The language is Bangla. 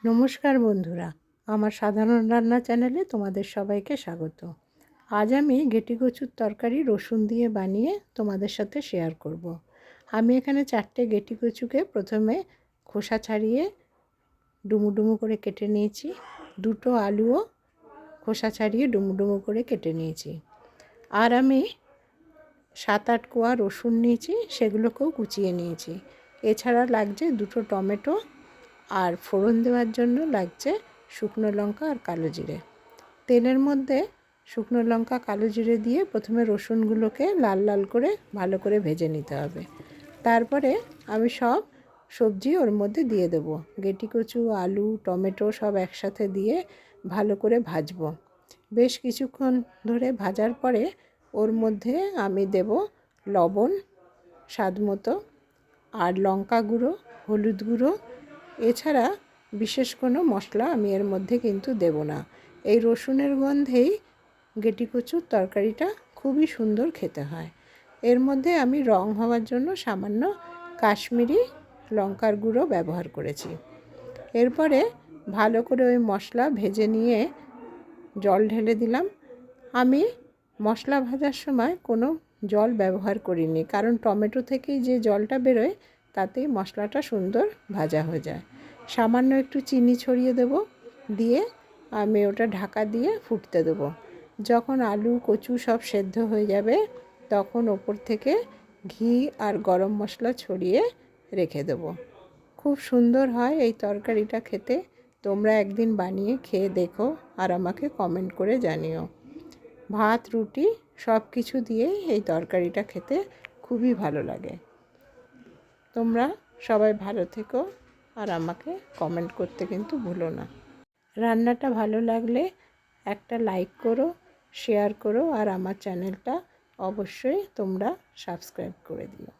নমস্কার বন্ধুরা, আমার সাধারণ রান্না চ্যানেলে তোমাদের সবাইকে স্বাগত। আজ আমি গেঁটি কচুর তরকারি রসুন দিয়ে বানিয়ে তোমাদের সাথে শেয়ার করব। আমি এখানে 4টে গেঁটি কচুকে প্রথমে খোসা ছাড়িয়ে ডুমু ডুমু করে কেটে নিয়েছি। 2টো আলুও খোসা ছাড়িয়ে ডুমু ডুমু করে কেটে নিয়েছি। আর আমি 7-8 কোয়া রসুন নিয়েছি, সেগুলোকেও কুচিয়ে নিয়েছি। এছাড়া লাগছে 2টো টমেটো, আর ফোড়ন দেওয়ার জন্য লাগছে শুকনো লঙ্কা আর কালো জিরে। তেলের মধ্যে শুকনো লঙ্কা কালো জিরে দিয়ে প্রথমে রসুনগুলোকে লাল লাল করে ভালো করে ভেজে নিতে হবে। তারপরে আমি সব সবজি ওর মধ্যে দিয়ে দেবো। গেঁটি কচু, আলু, টমেটো সব একসাথে দিয়ে ভালো করে ভাজবো। বেশ কিছুক্ষণ ধরে ভাজার পরে ওর মধ্যে আমি দেব লবণ স্বাদ মতো, আর লঙ্কা গুঁড়ো, হলুদ গুঁড়ো। এছাড়া বিশেষ কোনো মশলা আমি এর মধ্যে কিন্তু দেব না। এই রসুনের গন্ধেই গেঁটি কচুর তরকারিটা খুবই সুন্দর খেতে হয়। এর মধ্যে আমি রং হওয়ার জন্য সামান্য কাশ্মীরি লঙ্কার গুঁড়ো ব্যবহার করেছি। এরপরে ভালো করে ওই মশলা ভেজে নিয়ে জল ঢেলে দিলাম। আমি মশলা ভাজার সময় কোনো জল ব্যবহার করিনি, কারণ টমেটো থেকেই যে জলটা বেরোয় তাতেই মশলাটা সুন্দর ভাজা হয়ে যায়। সামান্য একটু চিনি ছড়িয়ে দেব, দিয়ে আমি ওটা ঢাকা দিয়ে ফুটতে দেব। যখন আলু কচু সব সেদ্ধ হয়ে যাবে তখন ওপর থেকে ঘি আর গরম মশলা ছড়িয়ে রেখে দেব। খুব সুন্দর হয় এই তরকারিটা খেতে। তোমরা একদিন বানিয়ে খেয়ে দেখো আর আমাকে কমেন্ট করে জানিও। ভাত, রুটি সব কিছু দিয়েই এই তরকারিটা খেতে খুবই ভালো লাগে। তোমরা সবাই ভালো থেকো আর আমাকে কমেন্ট করতে কিন্তু ভুলো না। রান্নাটা ভালো লাগলে একটা লাইক করো, শেয়ার করো, আর আমার চ্যানেলটা অবশ্যই তোমরা সাবস্ক্রাইব করে দিও।